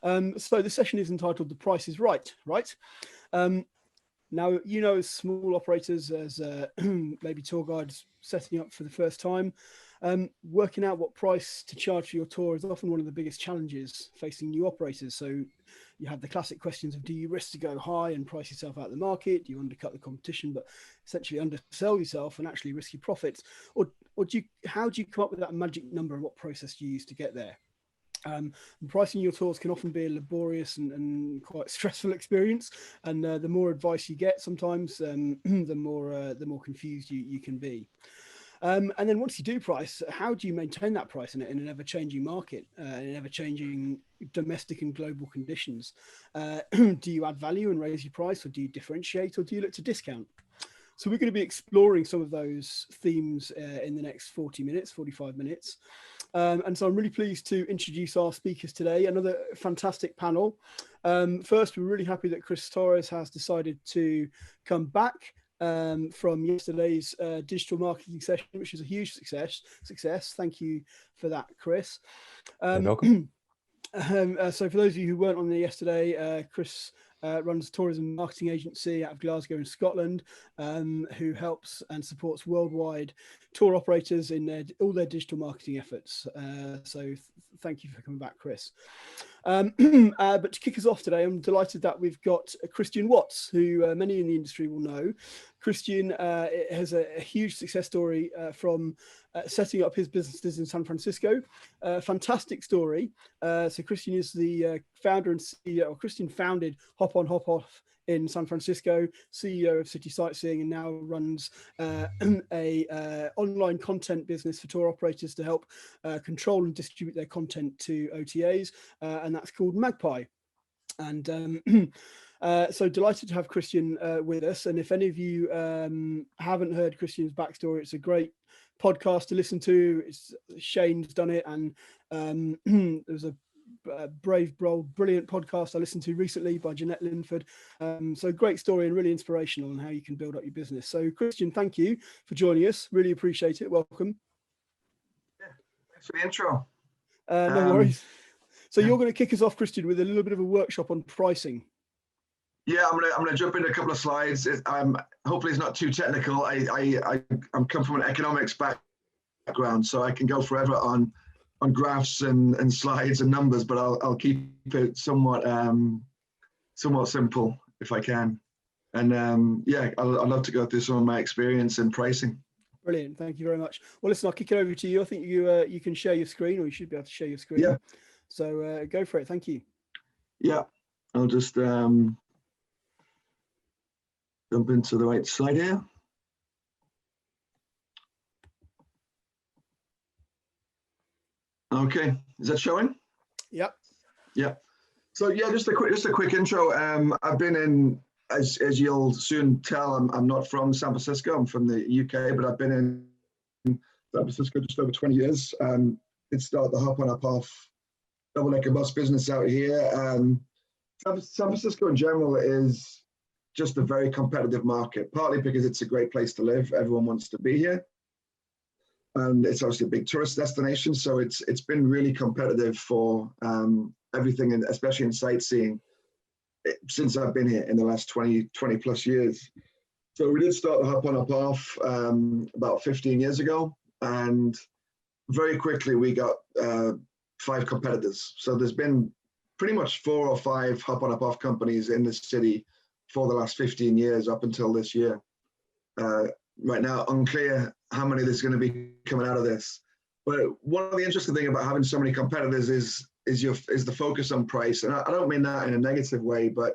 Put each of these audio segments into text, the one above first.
So the session is entitled "The Price is Right." Right. Now, as small operators, as maybe tour guides setting up for the first time, working out what price to charge for your tour is often one of the biggest challenges facing new operators. So you have the classic questions of, do you risk to go high and price yourself out of the market? Do you undercut the competition, but essentially undersell yourself and actually risk your profits? Or how do you come up with that magic number and what process do you use to get there? Pricing your tours can often be a laborious and quite stressful experience, and the more advice you get, sometimes the more confused you can be. And then once you do price, how do you maintain that price in an ever-changing market, in ever-changing domestic and global conditions? Do you add value and raise your price, or do you differentiate, or do you look to discount? So we're going to be exploring some of those themes in the next 45 minutes. And so I'm really pleased to introduce our speakers today, another fantastic panel. First, we're really happy that Chris Torres has decided to come back from yesterday's digital marketing session, which was a huge success. Thank you for that, Chris. You're welcome. So for those of you who weren't on there yesterday, Chris runs a tourism marketing agency out of Glasgow in Scotland, who helps and supports worldwide tour operators in all their digital marketing efforts. So thank you for coming back, Chris. But to kick us off today, I'm delighted that we've got Christian Watts, who many in the industry will know. Christian has a huge success story from setting up his businesses in San Francisco. Fantastic story. So Christian is the founder and CEO, or Christian founded Hop On Hop Off in San Francisco, CEO of City Sightseeing, and now runs a online content business for tour operators to help control and distribute their content to OTAs, and that's called Magpie. And so delighted to have Christian with us. And if any of you haven't heard Christian's backstory, it's a great podcast to listen to. Shane's done it, and there was a Brave, Bold, brilliant podcast I listened to recently by Jeanette Linford. So great story and really inspirational on how you can build up your business. So Christian, thank you for joining us. Really appreciate it. Welcome. Yeah, thanks for the intro. No worries. So you're going to kick us off, Christian, with a little bit of a workshop on pricing. Yeah, I'm gonna jump into a couple of slides. Hopefully it's not too technical. I'm come from an economics background, so I can go forever on graphs and slides and numbers, but I'll keep it somewhat simple if I can. And yeah, I'd love to go through some of my experience in pricing. Brilliant, thank you very much. Well, listen, I'll kick it over to you. I think you can share your screen, or you should be able to share your screen. Yeah. So go for it. Thank you. Yeah, I'll just jump into the right slide here. Okay, is that showing? Yep. Yeah. So yeah, just a quick intro. I've been in, as you'll soon tell, I'm not from San Francisco. I'm from the UK, but I've been in San Francisco just over 20 years. Did start the Hop On Hop Off double-decker bus business out here. San Francisco in general is just a very competitive market, partly because it's a great place to live. Everyone wants to be here. And it's obviously a big tourist destination, so it's been really competitive for everything, and especially in sightseeing, since I've been here in the last 20 plus years. So we did start the Hop On Hop Off about 15 years ago, and very quickly we got 5 competitors. So there's been pretty much 4 or 5 Hop On Hop Off companies in the city for the last 15 years up until this year. Right now, unclear how many there's going to be coming out of this. But one of the interesting things about having so many competitors is the focus on price. And I don't mean that in a negative way, but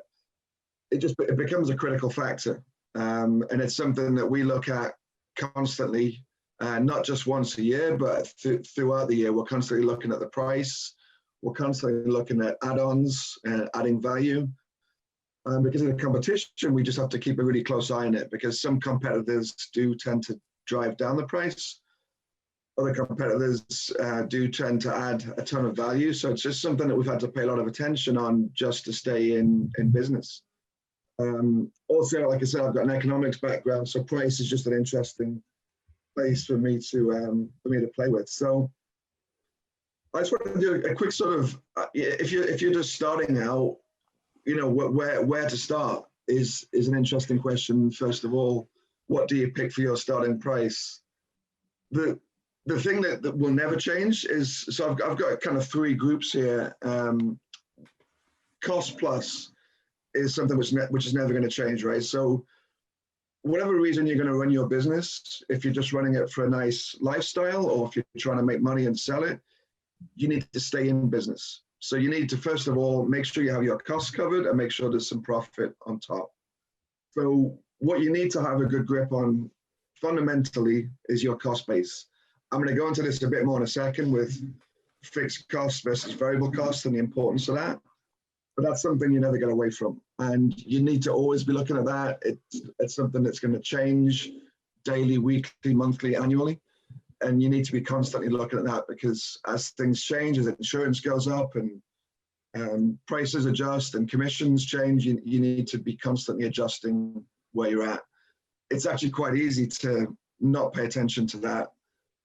it becomes a critical factor. And it's something that we look at constantly, not just once a year, but throughout the year. We're constantly looking at the price. We're constantly looking at add-ons and adding value. Because of the competition, we just have to keep a really close eye on it, because some competitors do tend to drive down the price. Other competitors do tend to add a ton of value. So it's just something that we've had to pay a lot of attention on just to stay in business. Also, like I said, I've got an economics background, so price is just an interesting place for me to play with. So I just want to do a quick sort of, if you're just starting out, you know, where to start is an interesting question. First of all, what do you pick for your starting price? The thing that will never change is, so I've got kind of three groups here. Cost plus is something which is never going to change, right? So whatever reason you're going to run your business, if you're just running it for a nice lifestyle, or if you're trying to make money and sell it, you need to stay in business. So you need to, first of all, make sure you have your costs covered and make sure there's some profit on top. So what you need to have a good grip on fundamentally is your cost base. I'm going to go into this a bit more in a second with fixed costs versus variable costs and the importance of that. But that's something you never get away from. And you need to always be looking at that. It's something that's going to change daily, weekly, monthly, annually. And you need to be constantly looking at that, because as things change, as insurance goes up and prices adjust and commissions change, you need to be constantly adjusting where you're at. It's actually quite easy to not pay attention to that,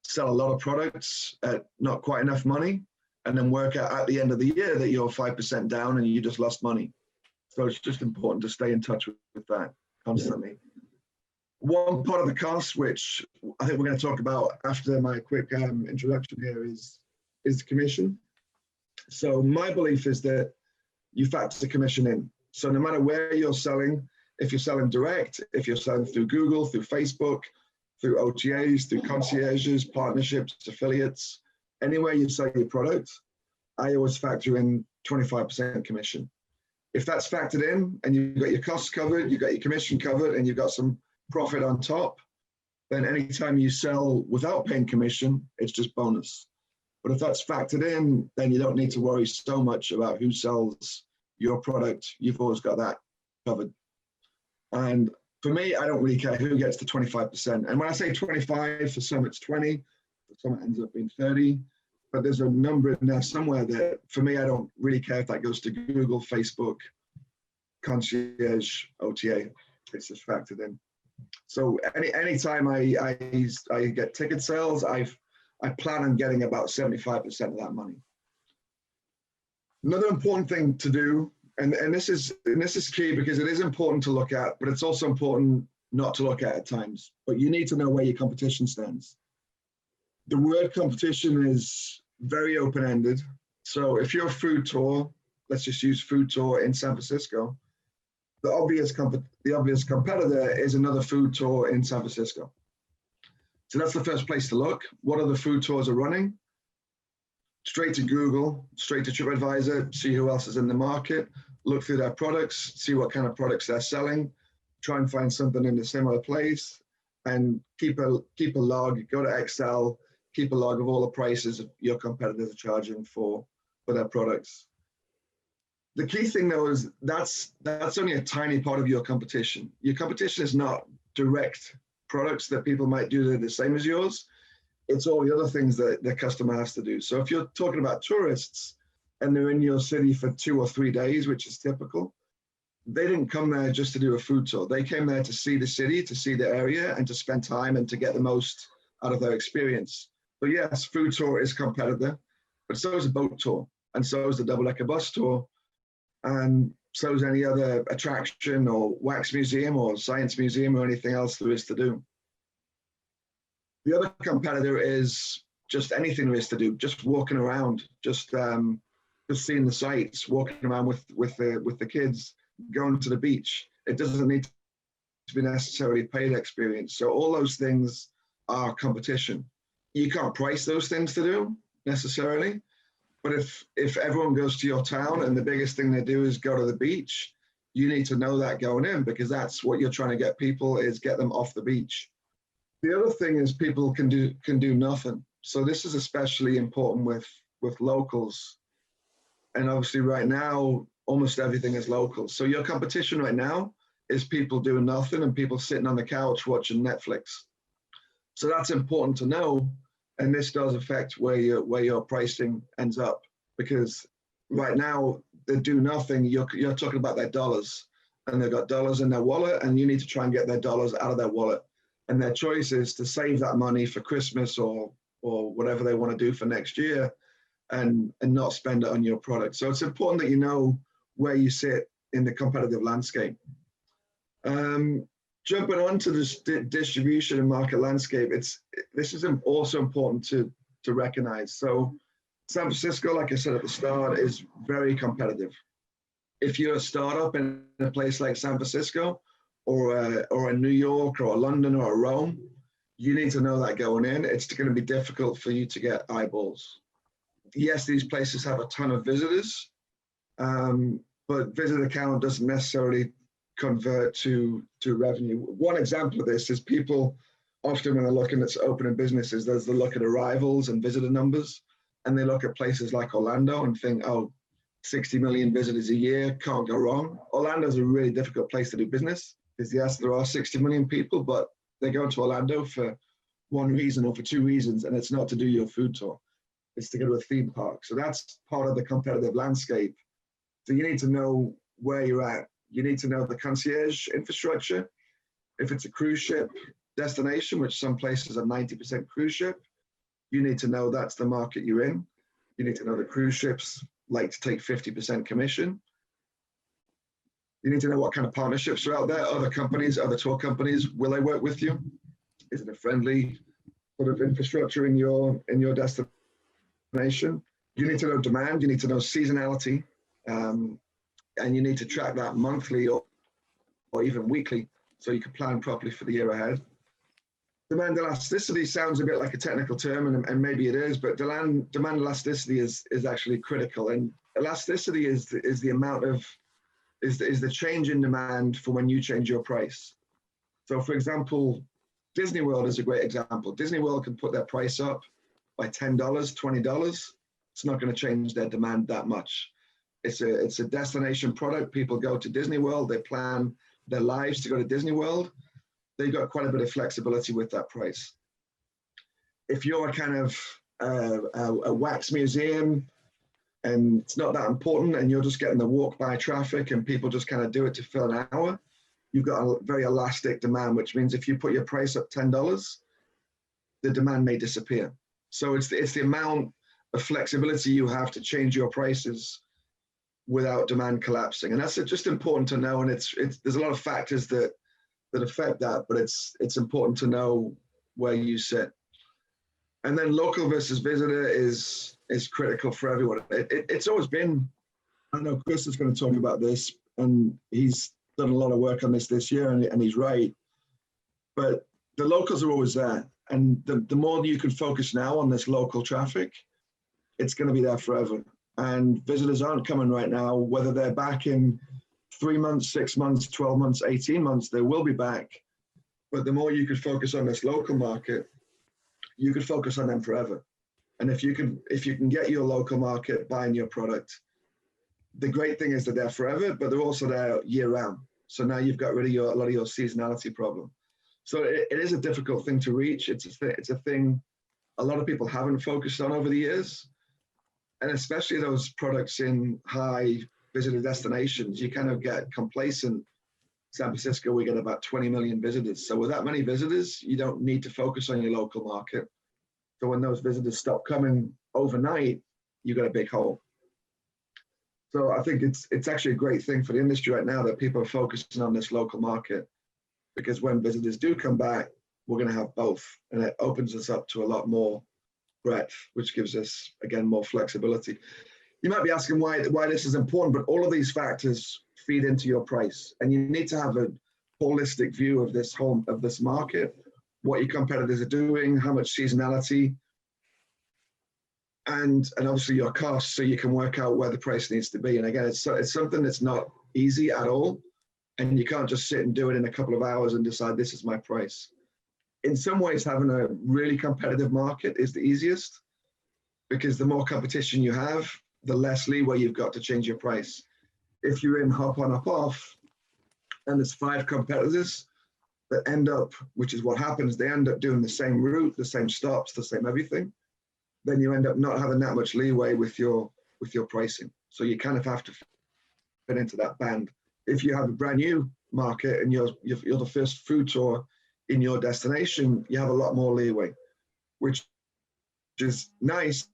sell a lot of products at not quite enough money, and then work out at the end of the year that you're 5% down and you just lost money. So it's just important to stay in touch with that constantly. One part of the cost, which I think we're going to talk about after my quick introduction here, is the commission. So my belief is that you factor commission in. So no matter where you're selling, if you're selling direct, if you're selling through Google, through Facebook, through OTAs, through concierges, partnerships, affiliates, anywhere you sell your product, I always factor in 25% commission. If that's factored in and you've got your costs covered, you've got your commission covered, and you've got some profit on top, then anytime you sell without paying commission, it's just bonus. But if that's factored in, then you don't need to worry so much about who sells your product. You've always got that covered. And for me, I don't really care who gets the 25%. And when I say 25, for some it's 20, for some it ends up being 30. But there's a number in there somewhere that, for me, I don't really care if that goes to Google, Facebook, Concierge, OTA. It's just factored in. So anytime I get ticket sales, I plan on getting about 75% of that money. Another important thing to do, and this is key, because it is important to look at, but it's also important not to look at times. But you need to know where your competition stands. The word competition is very open-ended. So if you're a food tour, let's just use food tour in San Francisco, the obvious competitor is another food tour in San Francisco. So that's the first place to look. What other food tours are running? Straight to Google, straight to TripAdvisor, see who else is in the market, look through their products, see what kind of products they're selling, try and find something in a similar place, and keep a log, go to Excel, keep a log of all the prices your competitors are charging for their products. The key thing though is that's only a tiny part of your competition. Your competition is not direct products that people might do that are the same as yours. It's all the other things that the customer has to do. So if you're talking about tourists and they're in your city for 2 or 3 days, which is typical, they didn't come there just to do a food tour. They came there to see the city, to see the area, and to spend time and to get the most out of their experience. So yes, food tour is competitor, but so is a boat tour, and so is the double-decker bus tour, and so is any other attraction or wax museum or science museum or anything else there is to do. The other competitor is just anything there is to do, just walking around, just seeing the sights, walking around with the kids, going to the beach. It doesn't need to be necessarily paid experience. So all those things are competition. You can't price those things to do necessarily, but if everyone goes to your town and the biggest thing they do is go to the beach, you need to know that going in, because that's what you're trying to get people, is get them off the beach. The other thing is people can do nothing. So this is especially important with locals. And obviously right now, almost everything is local. So your competition right now is people doing nothing and people sitting on the couch watching Netflix. So that's important to know. And this does affect where your pricing ends up, because right now they do nothing. You're talking about their dollars, and they've got dollars in their wallet, and you need to try and get their dollars out of their wallet. And their choice is to save that money for Christmas or whatever they want to do for next year, and not spend it on your product. So it's important that you know where you sit in the competitive landscape. Jumping on to this distribution and market landscape, this is also important to recognize. So San Francisco, like I said at the start, is very competitive. If you're a startup in a place like San Francisco or a New York or a London or a Rome, you need to know that going in. It's going to be difficult for you to get eyeballs. Yes, these places have a ton of visitors, but visitor count doesn't necessarily convert to revenue. One example of this is people often, when they're looking at opening businesses, they look at arrivals and visitor numbers, and they look at places like Orlando and think, oh, 60 million visitors a year, can't go wrong. Orlando's a really difficult place to do business, because yes, there are 60 million people, but they go to Orlando for one reason or for two reasons, and it's not to do your food tour. It's to go to a theme park. So that's part of the competitive landscape. So you need to know where you're at. You need to know the concierge infrastructure. If it's a cruise ship destination, which some places are 90% cruise ship, you need to know that's the market you're in. You need to know the cruise ships like to take 50% commission. You need to know what kind of partnerships are out there, other companies, other tour companies. Will they work with you? Is it a friendly sort of infrastructure in your destination? You need to know demand. You need to know seasonality. And you need to track that monthly or even weekly so you can plan properly for the year ahead. Demand elasticity sounds a bit like a technical term, and maybe it is, but demand elasticity is actually critical. And elasticity is the amount of, is the change in demand for when you change your price. So for example, Disney World is a great example. Disney World can put their price up by $10, $20. It's not going to change their demand that much. It's a destination product. People go to Disney World. They plan their lives to go to Disney World. They've got quite a bit of flexibility with that price. If you're a kind of a wax museum and it's not that important and you're just getting the walk by traffic and people just kind of do it to fill an hour, you've got a very elastic demand, which means if you put your price up $10, the demand may disappear. So it's the amount of flexibility you have to change your prices without demand collapsing. And that's just important to know. And there's a lot of factors that affect that, but it's important to know where you sit. And then local versus visitor is critical for everyone. It's always been, I know Chris is going to talk about this, and he's done a lot of work on this year, and he's right. But the locals are always there. And the more you can focus now on this local traffic, it's going to be there forever. And visitors aren't coming right now, whether they're back in 3 months, 6 months, 12 months, 18 months, they will be back. But the more you can focus on this local market, you can focus on them forever. And if you can get your local market buying your product, the great thing is that they're forever, but they're also there year round. So now you've got rid of a lot of your seasonality problem. So it is a difficult thing to reach. It's a thing a lot of people haven't focused on over the years. And especially those products in high visitor destinations, you kind of get complacent. San Francisco, we get about 20 million visitors. So with that many visitors, you don't need to focus on your local market. So when those visitors stop coming overnight, you got a big hole. So I think it's actually a great thing for the industry right now that people are focusing on this local market, because when visitors do come back, we're going to have both, and it opens us up to a lot more breadth, which gives us, again, more flexibility. You might be asking why this is important, but all of these factors feed into your price, and you need to have a holistic view of this market, what your competitors are doing, how much seasonality, and obviously your costs, so you can work out where the price needs to be. And again, it's something that's not easy at all, and you can't just sit and do it in a couple of hours and decide this is my price. In some ways, having a really competitive market is the easiest, because the more competition you have, the less leeway you've got to change your price. If you're in hop on, hop off, and there's 5 competitors that end up, which is what happens, they end up doing the same route, the same stops, the same everything, then you end up not having that much leeway with your pricing. So you kind of have to fit into that band. If you have a brand new market and you're the first food tour in your destination, you have a lot more leeway, which is nice,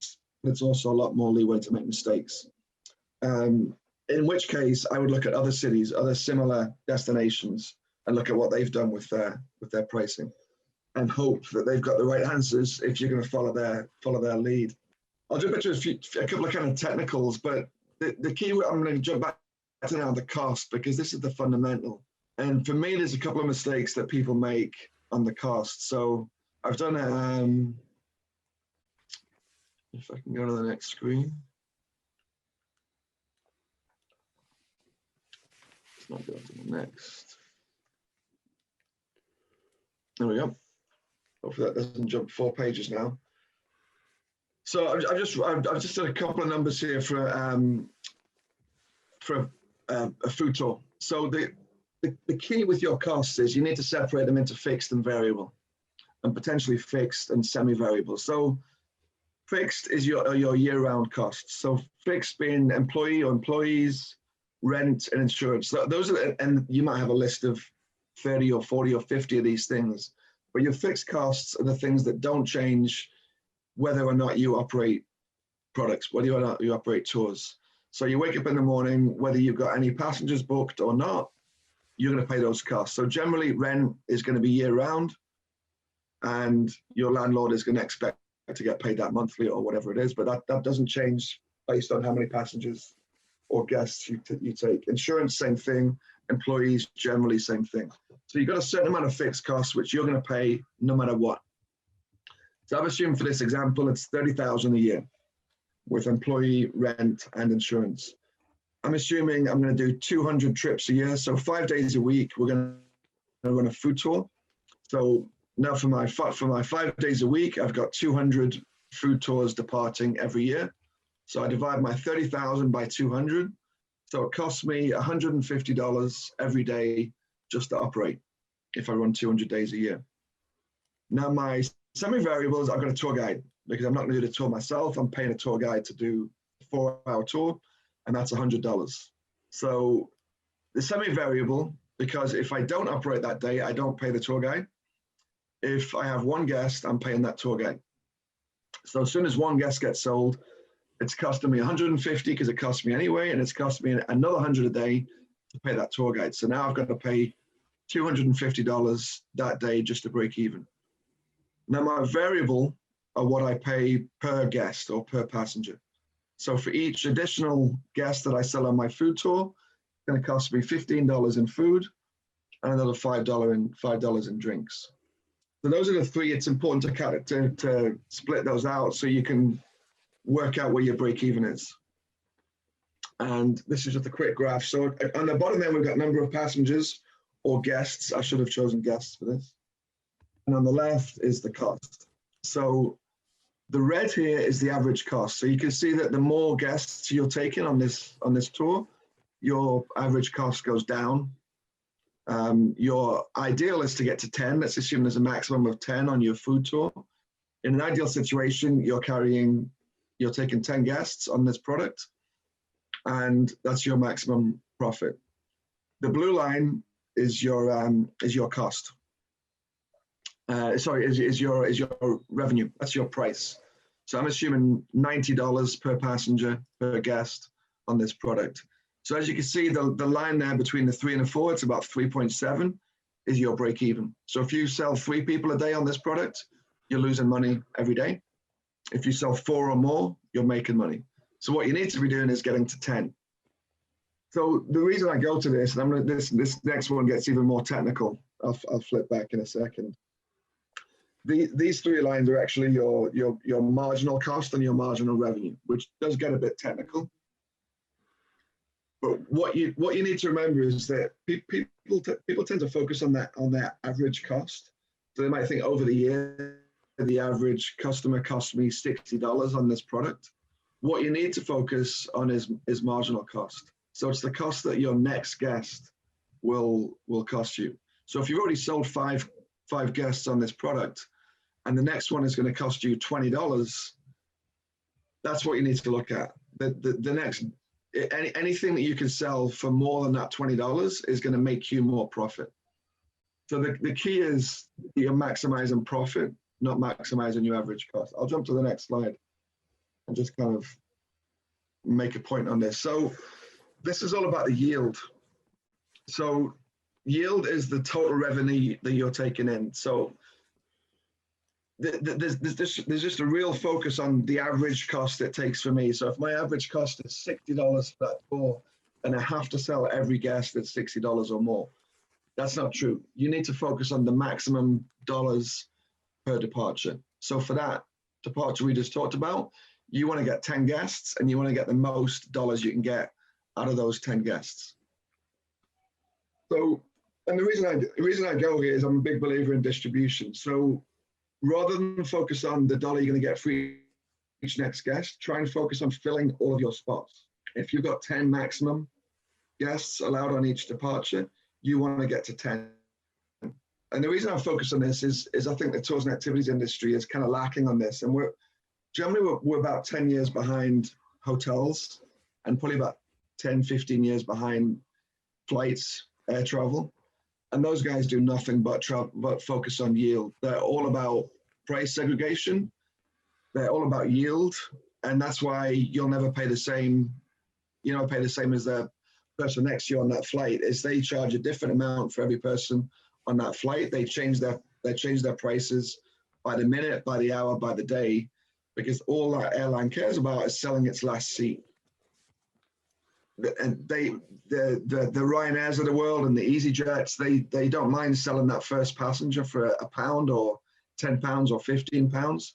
It's also a lot more leeway to make mistakes. In which case, I would look at other cities, other similar destinations, and look at what they've done with their pricing, and hope that they've got the right answers if you're going to follow their lead. I'll jump into a couple of kind of technicals, but the key, I'm going to jump back to now the cost, because this is the fundamental. And for me, there's a couple of mistakes that people make on the cost. So I've done, if I can go to the next screen. Let's not go to the next. There we go. Hopefully that doesn't jump 4 pages now. So I've just done a couple of numbers here for a food tour. So the key with your costs is you need to separate them into fixed and variable, and potentially fixed and semi-variable. So fixed is your year-round costs. So fixed being employee or employees, rent, and insurance. Those are, and you might have a list of 30 or 40 or 50 of these things, but your fixed costs are the things that don't change whether or not you operate products, whether or not you operate tours. So you wake up in the morning, whether you've got any passengers booked or not, you're going to pay those costs. So generally rent is going to be year round, and your landlord is going to expect to get paid that monthly or whatever it is, but that doesn't change based on how many passengers or guests you take. Insurance, same thing. Employees, generally same thing. So you've got a certain amount of fixed costs which you're going to pay no matter what. So I've assumed for this example, it's $30,000 a year with employee, rent, and insurance. I'm assuming I'm going to do 200 trips a year. So 5 days a week, we're going to run a food tour. So now for my 5 days a week, I've got 200 food tours departing every year. So I divide my 30,000 by 200. So it costs me $150 every day just to operate if I run 200 days a year. Now my semi-variables, I've got a tour guide, because I'm not going to do the tour myself. I'm paying a tour guide to do a 4-hour tour, and that's $100. So the semi-variable, because if I don't operate that day, I don't pay the tour guide. If I have one guest, I'm paying that tour guide. So as soon as one guest gets sold, it's costing me $150 because it costs me anyway, and it's costing me another $100 a day to pay that tour guide. So now I've got to pay $250 that day just to break even. Now my variable are what I pay per guest or per passenger. So for each additional guest that I sell on my food tour, it's going to cost me $15 in food and another $5 in drinks. So those are the three. It's important to split those out so you can work out where your break even is. And this is just a quick graph. So on the bottom there, we've got number of passengers or guests. I should have chosen guests for this. And on the left is the cost. So the red here is the average cost. So you can see that the more guests you're taking on this tour, your average cost goes down. Your ideal is to get to 10. Let's assume there's a maximum of 10 on your food tour. In an ideal situation, you're taking 10 guests on this product, and that's your maximum profit. The blue line is your cost. Is your revenue. That's your price. So I'm assuming $90 per passenger per guest on this product. So as you can see, the line there between the 3 and the 4, it's about 3.7 is your break even. So if you sell 3 people a day on this product, you're losing money every day. If you sell 4 or more, you're making money. So what you need to be doing is getting to 10. So the reason I go to this, and this next one gets even more technical. I'll flip back in a second. These 3 lines are actually your marginal cost and your marginal revenue, which does get a bit technical. But what you need to remember is that people tend to focus on their average cost. So they might think over the year, the average customer cost me $60 on this product. What you need to focus on is marginal cost. So it's the cost that your next guest will cost you. So if you've already sold five guests on this product, and the next one is going to cost you $20, that's what you need to look at. The next anything that you can sell for more than that $20 is going to make you more profit. So the key is you're maximizing profit, not maximizing your average cost. I'll jump to the next slide. and just kind of make a point on this. So this is all about the yield. So yield is the total revenue that you're taking in. So there's just a real focus on the average cost it takes for me. So if my average cost is $60 for that tour, and I have to sell every guest at $60 or more, that's not true. You need to focus on the maximum dollars per departure. So for that departure we just talked about, you want to get 10 guests and you want to get the most dollars you can get out of those 10 guests. So, and the reason I go here is I'm a big believer in distribution. So rather than focus on the dollar you're going to get for each next guest, try and focus on filling all of your spots. If you've got 10 maximum guests allowed on each departure, you want to get to 10. And the reason I focus on this is I think the tours and activities industry is kind of lacking on this. And we're about 10 years behind hotels and probably about 10, 15 years behind flights, air travel. And those guys do nothing but focus on yield. They're all about price segregation. They're all about yield. And that's why you'll never pay the same, pay the same as the person next to you on that flight. Is they charge a different amount for every person on that flight. They change their prices by the minute, by the hour, by the day, because all that airline cares about is selling its last seat. And the Ryanairs of the world and the EasyJets, they don't mind selling that first passenger for £1 or £10 or £15,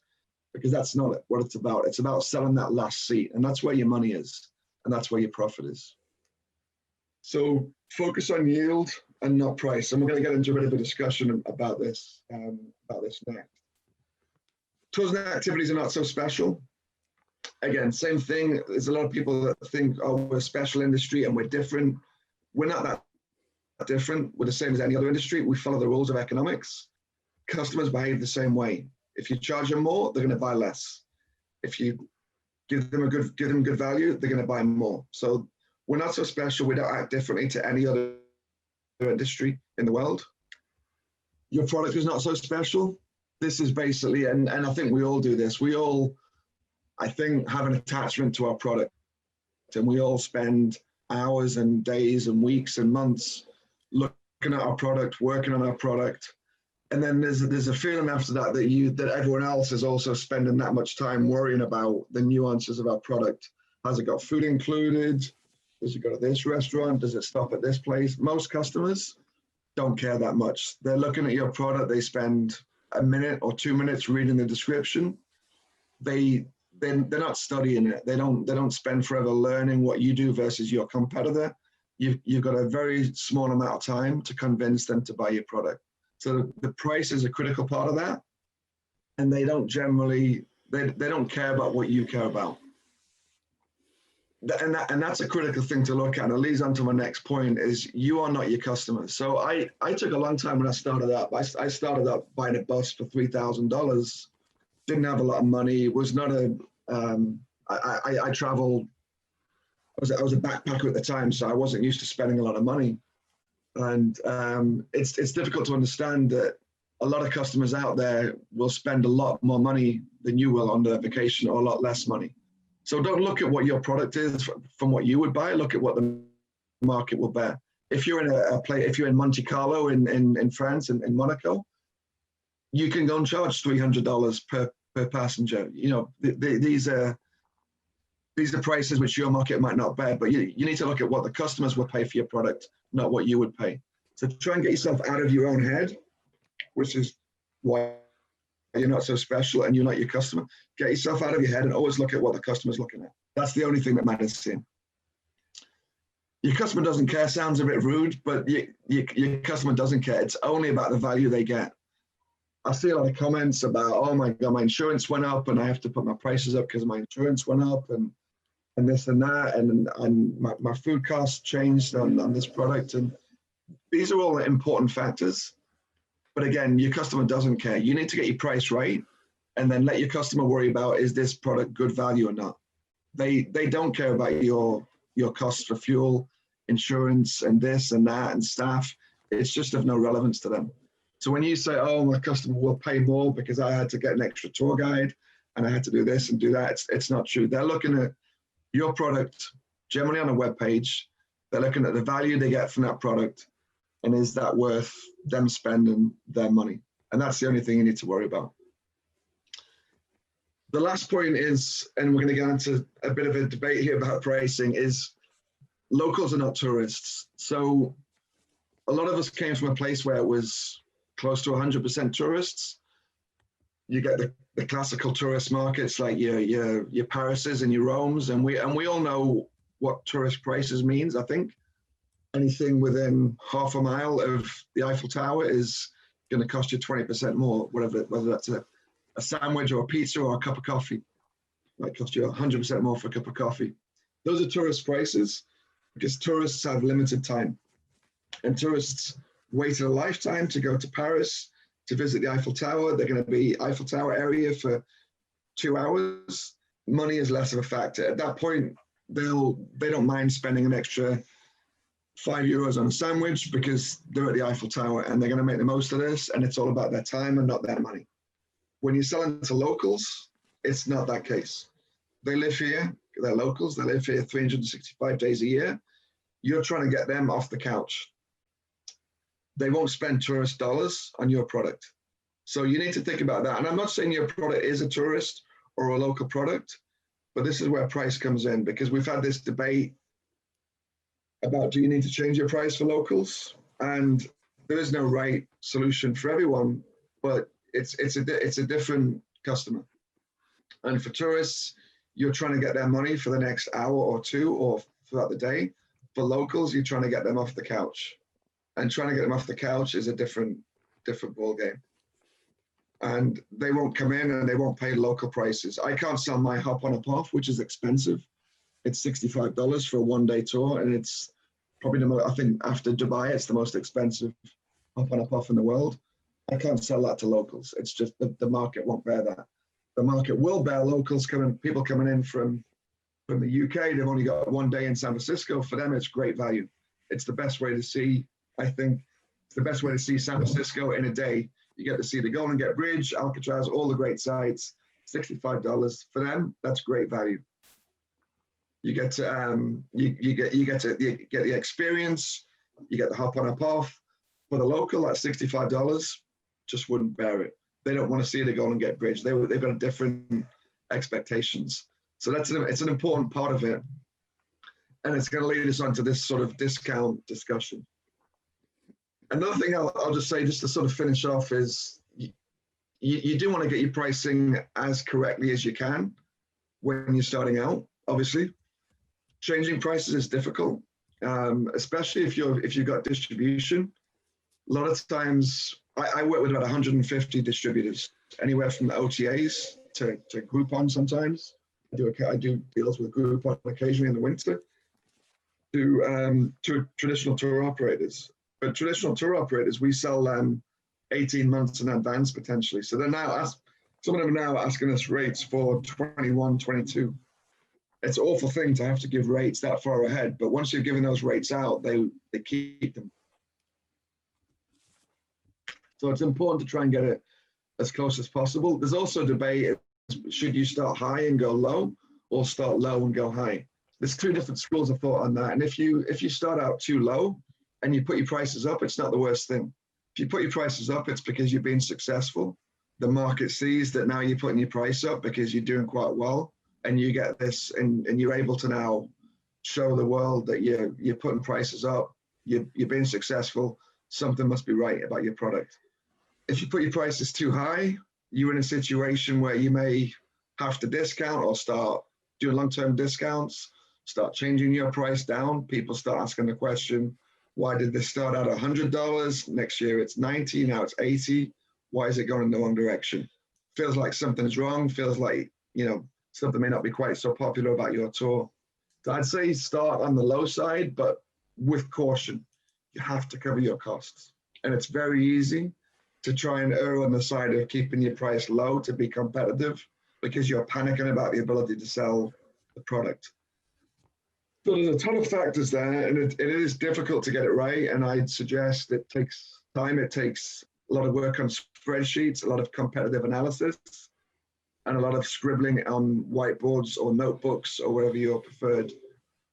because that's not what it's about. It's about selling that last seat, and that's where your money is, and that's where your profit is. So focus on yield and not price. And we're going to get into a bit of a discussion about this next. Tours and activities are not so special. Again, same thing. There's a lot of people that think, oh, we're a special industry and we're different. We're not that different. We're the same as any other industry. We follow the rules of economics. Customers behave the same way. If you charge them more, they're going to buy less. If you give them good value, they're going to buy more. So we're not so special. We don't act differently to any other industry in the world. Your product is not so special. This is basically, and I think we all do this. We all, I think, have an attachment to our product, and we all spend hours and days and weeks and months looking at our product, working on our product. And then there's a feeling after that that everyone else is also spending that much time worrying about the nuances of our product. Has it got food included? Does it go to this restaurant? Does it stop at this place? Most customers don't care that much. They're looking at your product. They spend a minute or 2 minutes reading the description. They're not studying it. They don't spend forever learning what you do versus your competitor. You've got a very small amount of time to convince them to buy your product. So the price is a critical part of that, and they don't care about what you care about. And that's a critical thing to look at. And it leads on to my next point is you are not your customer. So I took a long time when I started up. I started up buying a bus for $3,000. Didn't have a lot of money. Was not I traveled. I was a backpacker at the time, so I wasn't used to spending a lot of money. And it's difficult to understand that a lot of customers out there will spend a lot more money than you will on their vacation, or a lot less money. So don't look at what your product is from what you would buy. Look at what the market will bear. If you're in if you're in Monte Carlo in France, in Monaco, you can go and charge $300 per passenger. These are prices which your market might not bear, but you need to look at what the customers will pay for your product, not what you would pay. So try and get yourself out of your own head, which is why you're not so special and you're not your customer. Get yourself out of your head and always look at what the customer's looking at. That's the only thing that matters to him. Your customer doesn't care sounds a bit rude, but your customer doesn't care. It's only about the value they get. I see a lot of comments about, oh my God, my insurance went up and I have to put my prices up because my insurance went up and this and that, and my food costs changed on this product. And these are all important factors. But again, your customer doesn't care. You need to get your price right and then let your customer worry about, is this product good value or not? They don't care about your costs for fuel, insurance, and this and that, and staff. It's just of no relevance to them. So when you say, oh, my customer will pay more because I had to get an extra tour guide, and I had to do this and do that. It's not true. They're looking at your product generally on a web page. They're looking at the value they get from that product, and is that worth them spending their money? And that's the only thing you need to worry about. The last point is, and we're going to get into a bit of a debate here about pricing, is locals are not tourists. So a lot of us came from a place where it was close to 100% tourists. You get the classical tourist markets like your Parises and your Romes, and we all know what tourist prices means. I think anything within half a mile of the Eiffel Tower is going to cost you 20% more, whether that's a sandwich or a pizza or a cup of coffee. It might cost you 100% more for a cup of coffee. Those are tourist prices because tourists have limited time, and tourists waited a lifetime to go to Paris to visit the Eiffel Tower. They're going to be Eiffel Tower area for 2 hours. Money is less of a factor. At that point, they don't mind spending an extra €5 on a sandwich because they're at the Eiffel Tower and they're going to make the most of this, and it's all about their time and not their money. When you're selling to locals, it's not that case. They live here, they're locals, they live here 365 days a year. You're trying to get them off the couch. They won't spend tourist dollars on your product. So you need to think about that. And I'm not saying your product is a tourist or a local product, but this is where price comes in, because we've had this debate about, do you need to change your price for locals? And there is no right solution for everyone, but it's a different customer. And for tourists, you're trying to get their money for the next hour or two or throughout the day. For locals, you're trying to get them off the couch. And trying to get them off the couch is a different ball game. And they won't come in and they won't pay local prices. I can't sell my hop on hop off, which is expensive. It's $65 for a one-day tour, and it's probably the most, I think after Dubai, it's the most expensive hop on hop off in the world. I can't sell that to locals. It's just the market won't bear that. The market will bear locals people coming in from the UK. They've only got 1 day in San Francisco. For them, it's great value. It's the best way to see, I think, it's the best way to see San Francisco in a day. You get to see the Golden Gate Bridge, Alcatraz, all the great sites. $65 for them. That's great value. You get to you get the experience. You get the hop on hop off. For the local, that's $65. Just wouldn't bear it. They don't want to see the Golden Gate Bridge. They've got different expectations. So it's an important part of it, and it's going to lead us on to this sort of discount discussion. Another thing I'll just say, just to sort of finish off, is you do want to get your pricing as correctly as you can when you're starting out. Obviously, changing prices is difficult, especially if you've got distribution. A lot of times, I work with about 150 distributors, anywhere from the OTAs to Groupon sometimes. I do deals with Groupon occasionally in the winter, to traditional tour operators. But traditional tour operators, we sell them 18 months in advance potentially. So they're now some of them are now asking us rates for 21, 22. It's an awful thing to have to give rates that far ahead, but once you've given those rates out, they keep them. So it's important to try and get it as close as possible. There's also debate, should you start high and go low, or start low and go high? There's two different schools of thought on that. And if you start out too low and you put your prices up, it's not the worst thing. If you put your prices up, it's because you're being successful. The market sees that now you're putting your price up because you're doing quite well, and you get this, and you're able to now show the world that you're putting prices up, you're being successful. Something must be right about your product. If you put your prices too high, you're in a situation where you may have to discount or start doing long-term discounts, start changing your price down. People start asking the question, why did this start out at $100? Next year it's 90, now it's 80. Why is it going in the wrong direction? Feels like something's wrong, feels like, something may not be quite so popular about your tour. So I'd say start on the low side, but with caution. You have to cover your costs. And it's very easy to try and err on the side of keeping your price low to be competitive, because you're panicking about the ability to sell the product. So there's a ton of factors there, and it is difficult to get it right. And I'd suggest it takes time. It takes a lot of work on spreadsheets, a lot of competitive analysis. and a lot of scribbling on whiteboards or notebooks or wherever your preferred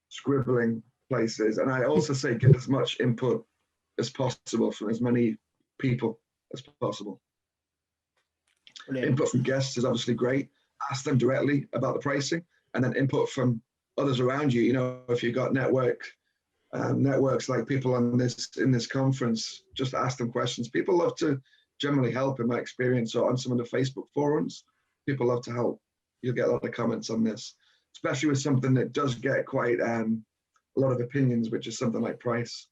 scribbling place is. And I also say get as much input as possible from as many people as possible. Brilliant. Input from guests is obviously great. Ask them directly about the pricing, and then input from others around you. You know, if you've got networks like people in this conference, just ask them questions. People love to generally help, in my experience, or on some of the Facebook forums. People love to help. You'll get a lot of comments on this, especially with something that does get quite a lot of opinions, which is something like price.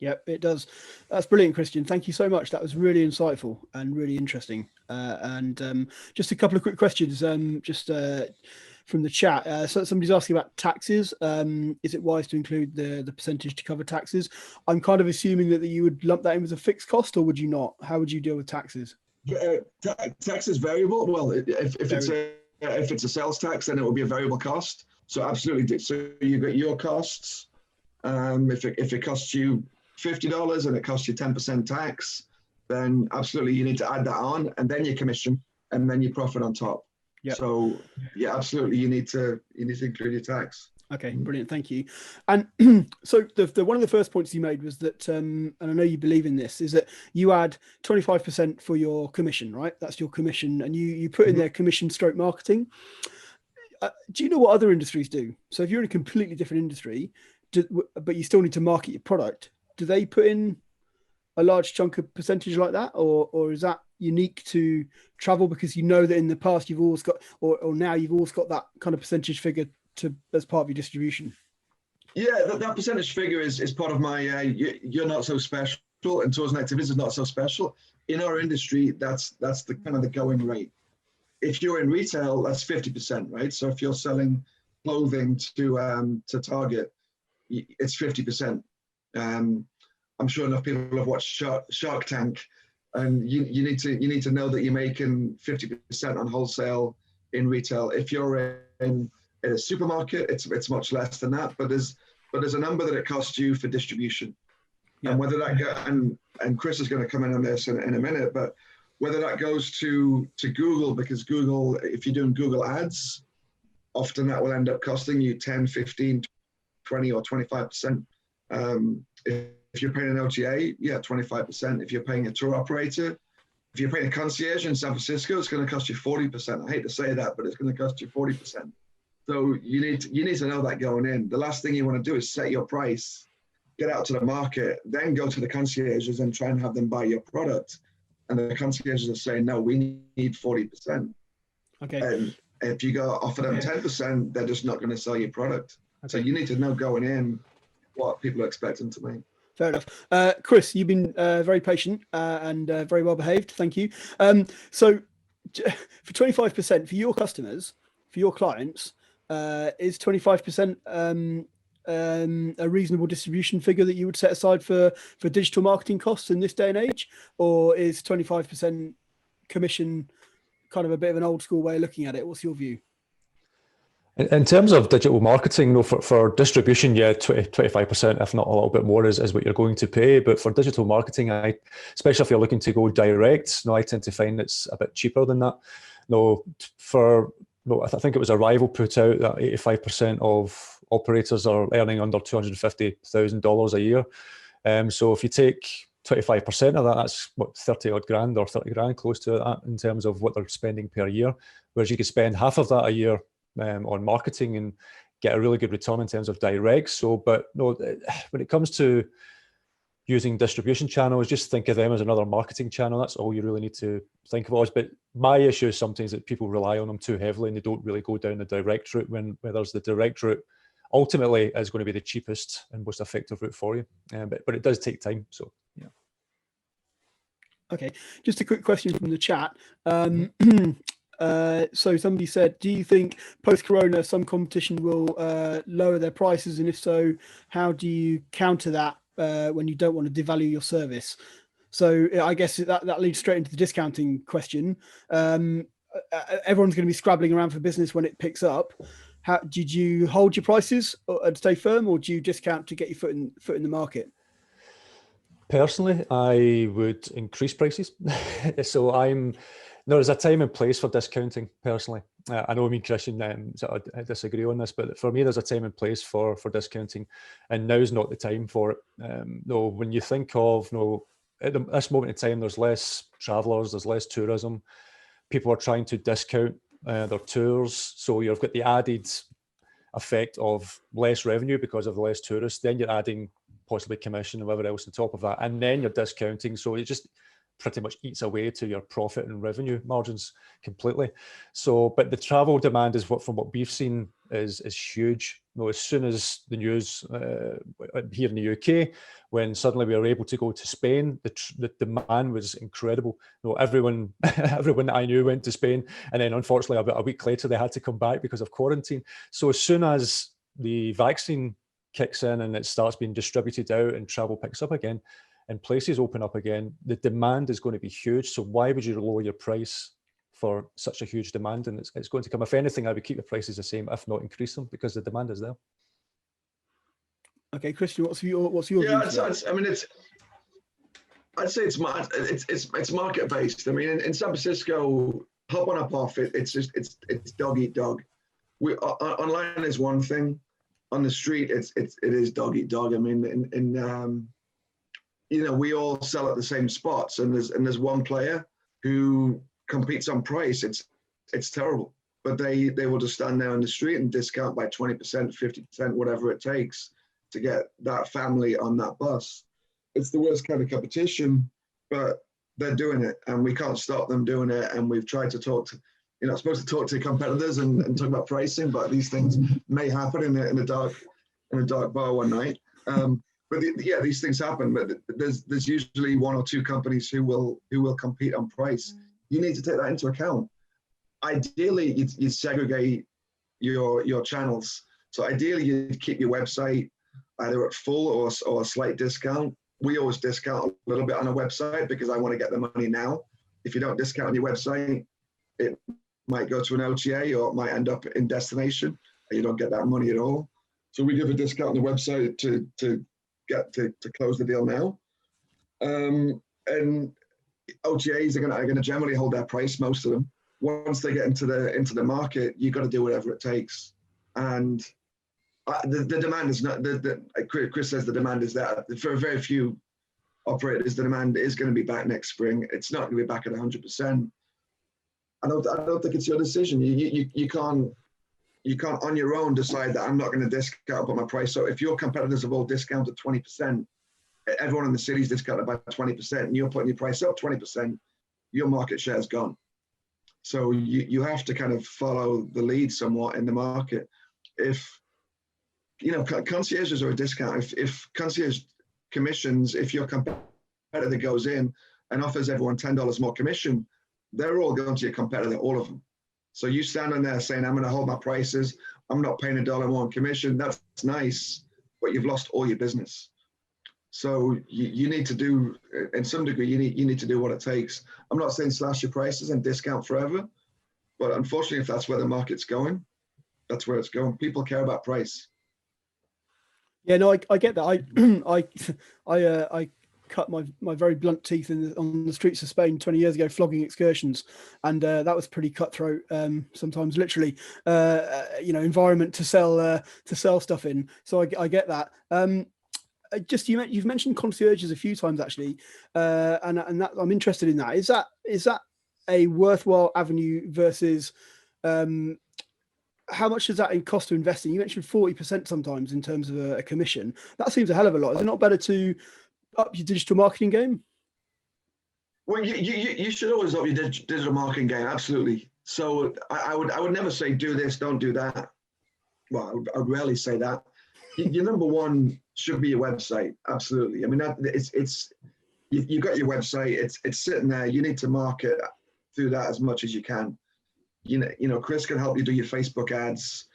Yep, it does. That's brilliant, Christian. Thank you so much. That was really insightful and really interesting. Just a couple of quick questions, from the chat. So somebody's asking about taxes. Is it wise to include the percentage to cover taxes? I'm kind of assuming that you would lump that in as a fixed cost, or would you not? How would you deal with taxes? Tax is variable. Well, if it's a sales tax, then it will be a variable cost. So absolutely. So you got your costs. If it costs you $50 and it costs you 10% tax, then absolutely you need to add that on, and then your commission, and then your profit on top. Yep. So yeah, absolutely you need to include your tax. Okay, brilliant, thank you. And so the one of the first points you made was that, and I know you believe in this, is that you add 25% for your commission, right? That's your commission, and you put in there commission stroke marketing. Do you know what other industries do? So if you're in a completely different industry, but you still need to market your product, do they put in a large chunk of percentage like that, or is that unique to travel, because you know that in the past you've always got, or now you've always got that kind of percentage figure as part of your distribution? Yeah, that percentage figure is part of my you're not so special, and tours and activities is not so special. In our industry, that's the kind of the going rate. If you're in retail, that's 50%, right? So if you're selling clothing to Target, it's 50%. I'm sure enough people have watched Shark Tank, and you need to know that you're making 50% on wholesale in retail. If you're in a supermarket, it's much less than that, but there's a number that it costs you for distribution. Yeah. And whether that and Chris is going to come in on this in a minute, but whether that goes to Google, because Google, if you're doing Google ads, often that will end up costing you 10, 15, 20 or 25%. If you're paying an OTA, yeah, 25%. If you're paying a tour operator, if you're paying a concierge in San Francisco, it's going to cost you 40%. I hate to say that, but it's going to cost you 40%. So you need to know that going in. The last thing you want to do is set your price, get out to the market, then go to the concierges and try and have them buy your product. And the concierges are saying, no, we need 40%. Okay. And if you go offer them 10%, they're just not going to sell your product. Okay. So you need to know going in what people are expecting to make. Fair enough. Chris, you've been very patient and very well behaved. Thank you. So for 25% for your customers, for your clients, is 25% a reasonable distribution figure that you would set aside for digital marketing costs in this day and age? Or is 25% commission kind of a bit of an old school way of looking at it? What's your view? In terms of digital marketing, for distribution, yeah, 25%, if not a little bit more, is what you're going to pay. But for digital marketing, especially if you're looking to go direct, I tend to find it's a bit cheaper than that. I think it was Arrival put out that 85% of operators are earning under $250,000 a year. So if you take 25% of that, that's what, 30 odd grand or 30 grand, close to that in terms of what they're spending per year. Whereas you could spend half of that a year on marketing and get a really good return in terms of direct. So, but no, when it comes to using distribution channels, just think of them as another marketing channel. That's all you really need to think about. But my issue is sometimes that people rely on them too heavily and they don't really go down the direct route, whereas the direct route ultimately is going to be the cheapest and most effective route for you. But it does take time. So, yeah. Okay, just a quick question from the chat. So somebody said, do you think post-corona some competition will lower their prices, and if so, how do you counter that when you don't want to devalue your service? So I guess that leads straight into the discounting question. Everyone's going to be scrabbling around for business when it picks up. Did you hold your prices and stay firm, or do you discount to get your foot in the market? Personally, I would increase prices. So There's a time and place for discounting, personally. I know me and Christian sort of disagree on this, but for me, there's a time and place for discounting, and now's not the time for it. No, when you think of, at this moment in time, there's less travellers, there's less tourism. People are trying to discount their tours, so you've got the added effect of less revenue because of the less tourists. Then you're adding possibly commission and whatever else on top of that, and then you're discounting. So it just pretty much eats away to your profit and revenue margins completely. So, but the travel demand is from what we've seen is huge. As soon as the news here in the UK, when suddenly we were able to go to Spain, the demand was incredible. Everyone that I knew went to Spain, and then unfortunately about a week later they had to come back because of quarantine. So as soon as the vaccine kicks in and it starts being distributed out and travel picks up again, and places open up again, the demand is going to be huge. So why would you lower your price for such a huge demand? And it's going to come. If anything, I would keep the prices the same, if not increase them, because the demand is there. Okay, Christian, what's your view? I mean, I'd say it's market based. I mean, in San Francisco, hop on, hop off. It's dog eat dog. Online is one thing. On the street, it is dog eat dog. I mean, we all sell at the same spots, and there's one player who competes on price. It's terrible, but they will just stand there on the street and discount by 20%, 50%, whatever it takes to get that family on that bus. It's the worst kind of competition, but they're doing it, and we can't stop them doing it. And we've tried to talk to, you're not supposed to talk to competitors and talk about pricing, but these things may happen in a dark bar one night. But these things happen. But there's usually one or two companies who will compete on price. You need to take that into account. Ideally, you segregate your channels. So ideally, you keep your website either at full or a slight discount. We always discount a little bit on a website because I want to get the money now. If you don't discount on your website, it might go to an OTA or it might end up in destination and you don't get that money at all. So we give a discount on the website to close the deal now. And OTAs are going to generally hold their price, most of them. Once they get into the market, you've got to do whatever it takes. And the demand is not, Chris says the demand is there. For very few operators, the demand is going to be back next spring. It's not going to be back at 100%. I don't think it's your decision. You can't on your own decide that I'm not going to discount my price. So if your competitors have all discounted 20%, everyone in the city is discounted by 20%, and you're putting your price up 20%, your market share is gone. So you have to kind of follow the lead somewhat in the market. If, concierges are a discount. If concierge commissions, if your competitor goes in and offers everyone $10 more commission, they're all going to your competitor, all of them. So you standing there saying, I'm going to hold my prices, I'm not paying $1 more in commission, that's nice, but you've lost all your business. So you need to do, in some degree, you need to do what it takes. I'm not saying slash your prices and discount forever, but unfortunately, if that's where the market's going, that's where it's going. People care about price. Yeah, no, I get that. I cut my very blunt teeth on the streets of Spain 20 years ago, flogging excursions, and that was pretty cutthroat. Sometimes literally, environment to sell stuff in. So I get that. Just you've mentioned concierges a few times actually, and that I'm interested in that. Is that a worthwhile avenue versus how much does that cost to invest in? You mentioned 40% sometimes in terms of a commission. That seems a hell of a lot. Is it not better to up your digital marketing game? Well, you should always up your digital marketing game, absolutely. So I would never say do this, don't do that. Well, I would rarely say that. Your number one should be your website, absolutely. I mean, you've got your website, it's sitting there. You need to market through that as much as you can. Chris can help you do your Facebook ads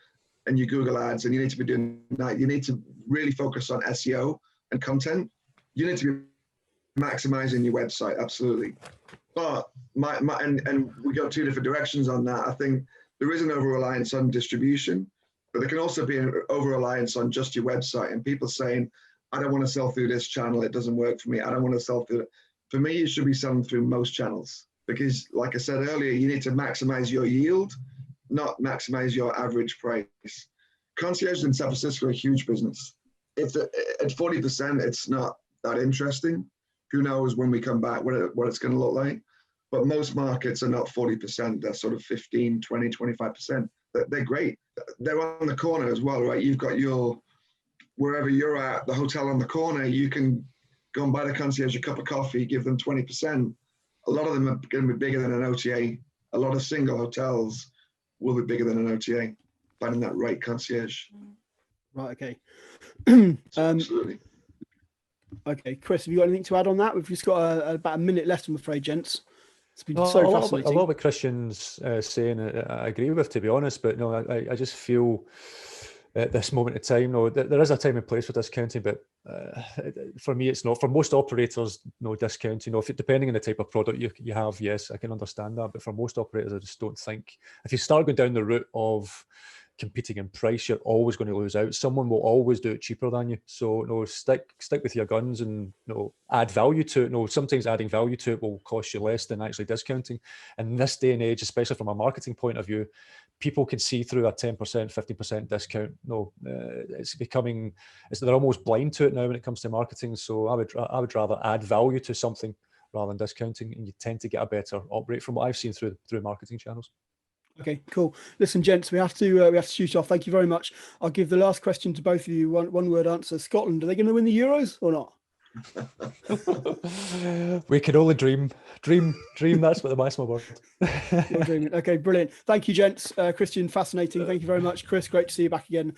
and your Google ads, and you need to be doing that. You need to really focus on SEO and content. You need to be maximizing your website, absolutely. But and we go two different directions on that. I think there is an over-reliance on distribution, but there can also be an over-reliance on just your website and people saying, I don't want to sell through this channel, it doesn't work for me. I don't want to sell through it. For me, you should be selling through most channels. because like I said earlier, you need to maximize your yield, not maximize your average price. Concierge in San Francisco are a huge business. If at 40%, it's not that interesting. Who knows when we come back what it's going to look like? But most markets are not 40%. They're sort of 15, 20, 25%. They're great. They're on the corner as well, right? You've got wherever you're at, the hotel on the corner, you can go and buy the concierge a cup of coffee, give them 20%. A lot of them are going to be bigger than an OTA. A lot of single hotels will be bigger than an OTA, finding that right concierge. Right, okay. Absolutely. Okay, Chris, have you got anything to add on that? We've just got about a minute left, I'm afraid, gents. It's been so fascinating. A lot of what Christian's saying, I agree with, to be honest, but no, I just feel at this moment in time, no, there is a time and place for discounting, but for me, it's not. For most operators, no discounting. If depending on the type of product you have, yes, I can understand that. But for most operators, I just don't think, if you start going down the route of competing in price, you're always going to lose out. Someone will always do it cheaper than you. So no, stick with your guns and add value to it. No, sometimes adding value to it will cost you less than actually discounting. And in this day and age, especially from a marketing point of view, people can see through a 10%, 50% discount. They're almost blind to it now when it comes to marketing. So I would rather add value to something rather than discounting, and you tend to get a better op rate from what I've seen through marketing channels. Okay, cool. Listen, gents, we have to shoot off. Thank you very much. I'll give the last question to both of you. One word answer. Scotland, are they going to win the Euros or not? We can only dream. That's what the maximum word. You're dreaming. Okay, brilliant. Thank you, gents. Christian, fascinating. Thank you very much. Chris, great to see you back again.